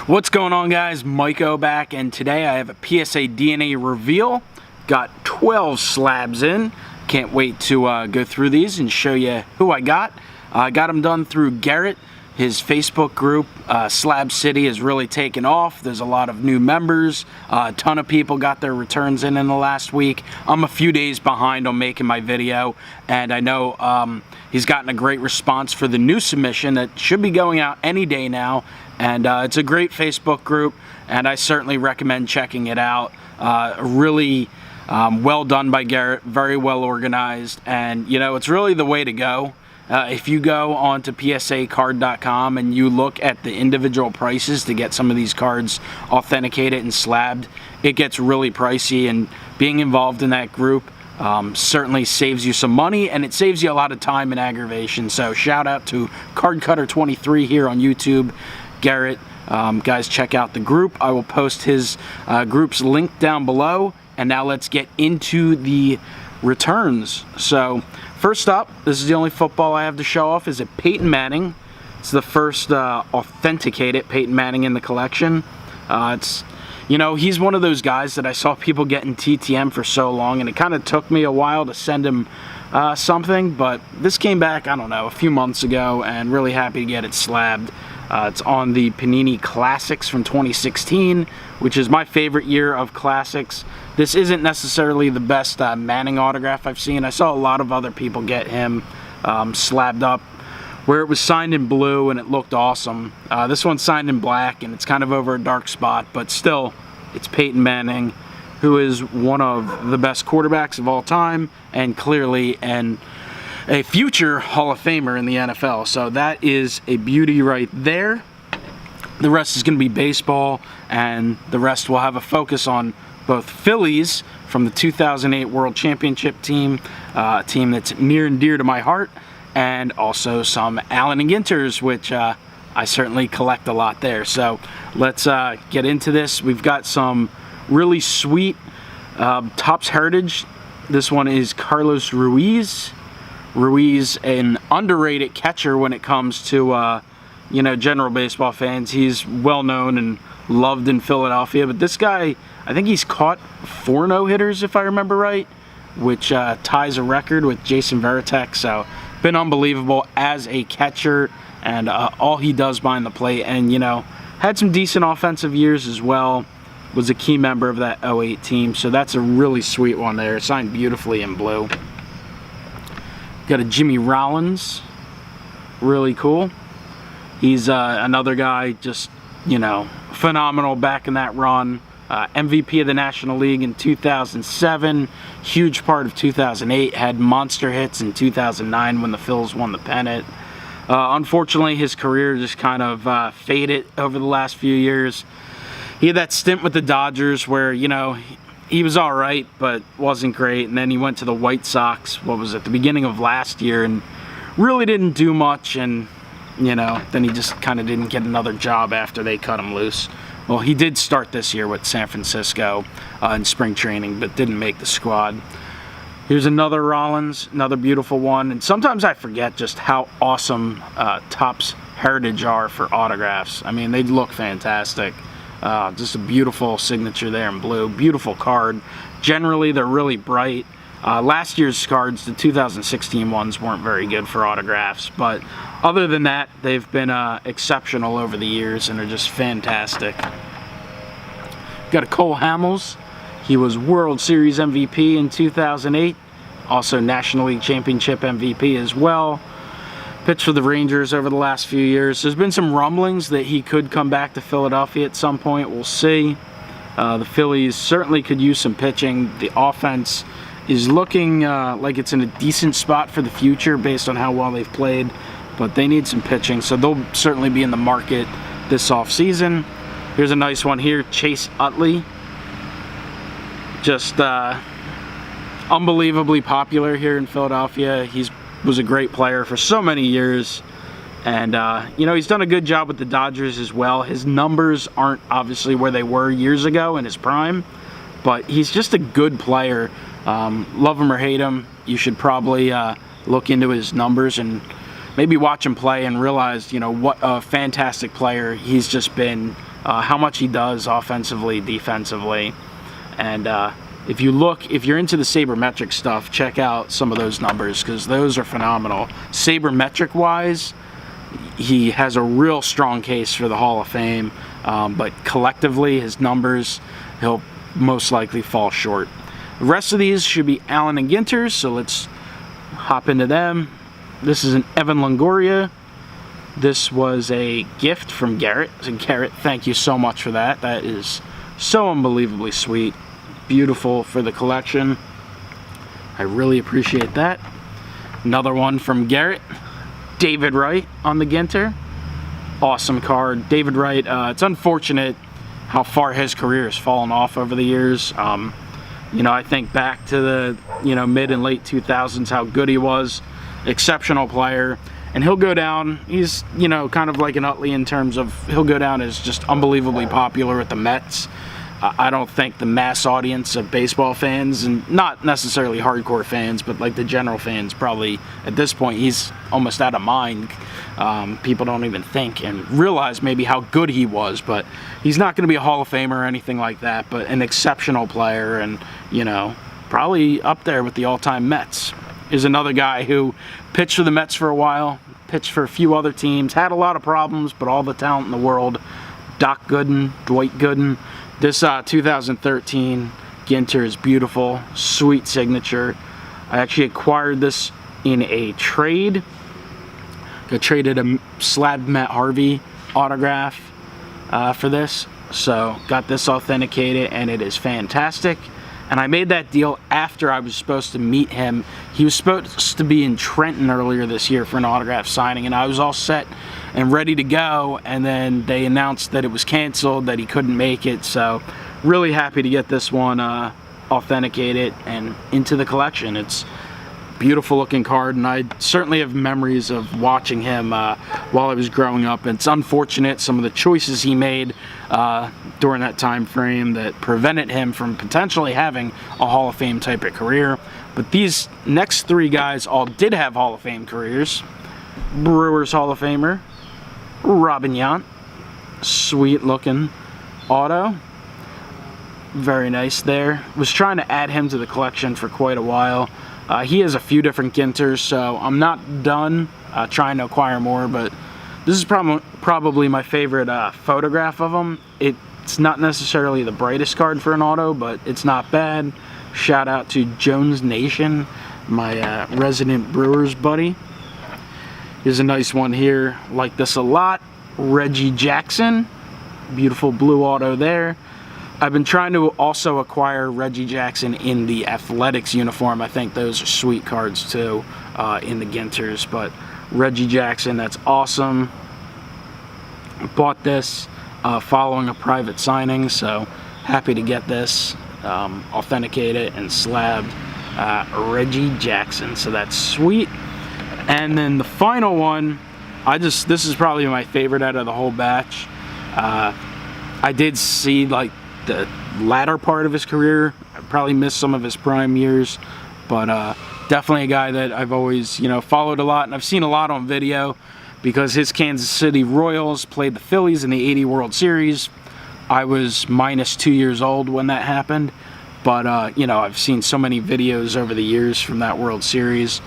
What's going on, guys? MikeO back, and today I have a PSA DNA reveal. Got 12 slabs in. Can't wait to go through these and show you who I got. I got them done through Garrett. His Facebook group, Slab City, has really taken off. There's a lot of new members. A ton of people got their returns in the last week. I'm a few days behind on making my video, and I know he's gotten a great response for the new submission that should be going out any day now. And it's a great Facebook group, and I certainly recommend checking it out. Really well done by Garrett, very well organized, and you know, it's really the way to go. If you go onto psacard.com and you look at the individual prices to get some of these cards authenticated and slabbed, it gets really pricey, and being involved in that group certainly saves you some money, and it saves you a lot of time and aggravation. So shout out to CardCutter23 here on YouTube. Garrett, guys, check out the group. I will post his group's link down below. And now let's get into the returns. So first up, this is the only football I have to show off, is a Peyton Manning. It's the first authenticated Peyton Manning in the collection. It's, you know, he's one of those guys that I saw people getting TTM for so long, and it kind of took me a while to send him something, but this came back, I don't know, a few months ago, and really happy to get it slabbed. It's on the Panini Classics from 2016, which is my favorite year of Classics. This isn't necessarily the best Manning autograph I've seen. I saw a lot of other people get him slabbed up where it was signed in blue and it looked awesome. This one's signed in black and it's kind of over a dark spot, but still, it's Peyton Manning, who is one of the best quarterbacks of all time and clearly a future Hall of Famer in the NFL. So that is a beauty right there. The rest is going to be baseball, and the rest will have a focus on both Phillies from the 2008 World Championship team, a team that's near and dear to my heart, and also some Allen and Ginters, which I certainly collect a lot there. So let's get into this. We've got some really sweet Topps Heritage. This one is Carlos Ruiz. Ruiz, an underrated catcher when it comes to you know, general baseball fans. He's well known and loved in Philadelphia, but this guy, I think he's caught 4 no-hitters if I remember right, which ties a record with Jason Varitek. So been unbelievable as a catcher, and all he does behind the plate, and you know, had some decent offensive years as well. Was a key member of that 08 team, so that's a really sweet one there, signed beautifully in blue. Got a Jimmy Rollins, really cool. He's another guy, just, you know, phenomenal back in that run. MVP of the National League in 2007, huge part of 2008, had monster hits in 2009 when the Phillies won the pennant. Unfortunately, his career just kind of faded over the last few years. He had that stint with the Dodgers where, you know, he was all right, but wasn't great. And then he went to the White Sox, what was it, the beginning of last year, and really didn't do much. And, you know, then he just kind of didn't get another job after they cut him loose. Well, he did start this year with San Francisco in spring training, but didn't make the squad. Here's another Rollins, another beautiful one. And sometimes I forget just how awesome Topps Heritage are for autographs. I mean, they look fantastic. Just a beautiful signature there in blue. Beautiful card. Generally, they're really bright. Last year's cards, the 2016 ones, weren't very good for autographs, but other than that, they've been exceptional over the years and are just fantastic. Got a Cole Hamels. He was World Series MVP in 2008, also National League Championship MVP as well. Pitched for the Rangers over the last few years. There's been some rumblings that he could come back to Philadelphia at some point. We'll see. The Phillies certainly could use some pitching. The offense is looking like it's in a decent spot for the future based on how well they've played, but they need some pitching, so they'll certainly be in the market this offseason. Here's a nice one here, Chase Utley. Just unbelievably popular here in Philadelphia. He was a great player for so many years, and you know, he's done a good job with the Dodgers as well. His numbers aren't obviously where they were years ago in his prime, but he's just a good player. Love him or hate him, you should probably look into his numbers and maybe watch him play and realize, you know, what a fantastic player he's just been how much he does offensively, defensively. And if you're into the sabermetric stuff, check out some of those numbers, because those are phenomenal. Sabermetric wise, he has a real strong case for the Hall of Fame, but collectively his numbers, he'll most likely fall short. The rest of these should be Allen and Ginter's, so let's hop into them. This is an Evan Longoria. This was a gift from Garrett. So Garrett, thank you so much for that. That is so unbelievably sweet. Beautiful for the collection. I really appreciate that. Another one from Garrett. David Wright on the Ginter. Awesome card. David Wright, it's unfortunate how far his career has fallen off over the years. You know, I think back to the, mid and late 2000s, how good he was. Exceptional player. And he'll go down, he's, kind of like an Utley in terms of, he'll go down as just unbelievably popular with the Mets. I don't think the mass audience of baseball fans, and not necessarily hardcore fans, but like the general fans, probably at this point he's almost out of mind. People don't even think and realize maybe how good he was, but he's not going to be a Hall of Famer or anything like that, but an exceptional player, and probably up there with the all-time Mets. Is another guy who pitched for the Mets for a while, pitched for a few other teams, had a lot of problems, but all the talent in the world. Doc Gooden, Dwight Gooden. This 2013 Ginter is beautiful, sweet signature. I actually acquired this in a trade. I traded a slab Matt Harvey autograph for this, so got this authenticated, and it is fantastic. And I made that deal after I was supposed to meet him. He was supposed to be in Trenton earlier this year for an autograph signing, and I was all set and ready to go, and then they announced that it was canceled, that he couldn't make it. So really happy to get this one authenticated and into the collection. It's a beautiful looking card, and I certainly have memories of watching him while I was growing up. It's unfortunate some of the choices he made during that time frame that prevented him from potentially having a Hall of Fame type of career. But these next three guys all did have Hall of Fame careers. Brewers Hall of Famer Robin Yount, sweet looking auto, very nice there. Was trying to add him to the collection for quite a while. He has a few different Ginters, so I'm not done trying to acquire more, but this is probably my favorite photograph of him. It's not necessarily the brightest card for an auto, but it's not bad. Shout out to Jones Nation, my resident Brewers buddy. Here's a nice one here, like this a lot. Reggie Jackson, beautiful blue auto there. I've been trying to also acquire Reggie Jackson in the Athletics uniform. I think those are sweet cards too in the Ginters, but Reggie Jackson, that's awesome. Bought this following a private signing, so happy to get this authenticated and slabbed. Reggie Jackson, so that's sweet. And then the final one, this is probably my favorite out of the whole batch. I did see like the latter part of his career. I probably missed some of his prime years, but definitely a guy that I've always followed a lot, and I've seen a lot on video because his Kansas City Royals played the Phillies in the '80 World Series. I was -2 years old when that happened, but I've seen so many videos over the years from that World Series.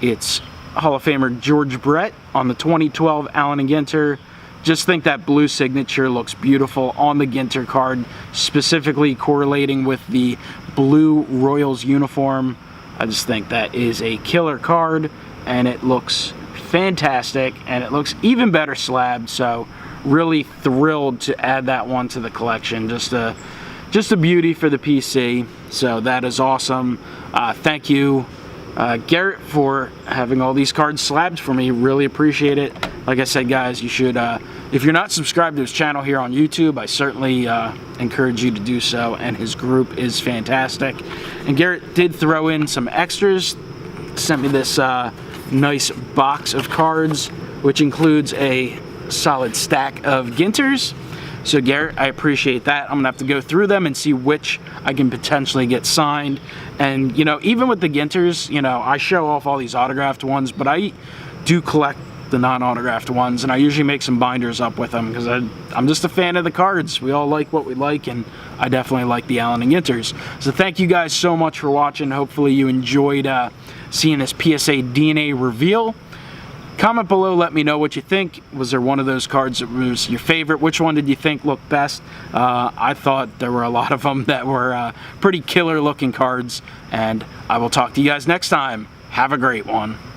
It's Hall of Famer George Brett on the 2012 Allen and Ginter. Just think that blue signature looks beautiful on the Ginter card, specifically correlating with the blue Royals uniform. I just think that is a killer card, and it looks fantastic, and it looks even better slabbed, so really thrilled to add that one to the collection. Just a beauty for the PC, so that is awesome. Thank you, Garrett, for having all these cards slabbed for me. Really appreciate it. Like I said, guys, you should, if you're not subscribed to his channel here on YouTube, I certainly encourage you to do so, and his group is fantastic. And Garrett did throw in some extras, sent me this nice box of cards, which includes a solid stack of Ginters. So Garrett, I appreciate that. I'm gonna have to go through them and see which I can potentially get signed. And even with the Ginters, I show off all these autographed ones, but I do collect the non-autographed ones, and I usually make some binders up with them because I'm just a fan of the cards. We all like what we like, and I definitely like the Allen and Ginters. So thank you guys so much for watching. Hopefully you enjoyed seeing this PSA DNA reveal. Comment below, let me know what you think. Was there one of those cards that was your favorite? Which one did you think looked best? I thought there were a lot of them that were pretty killer looking cards, and I will talk to you guys next time. Have a great one.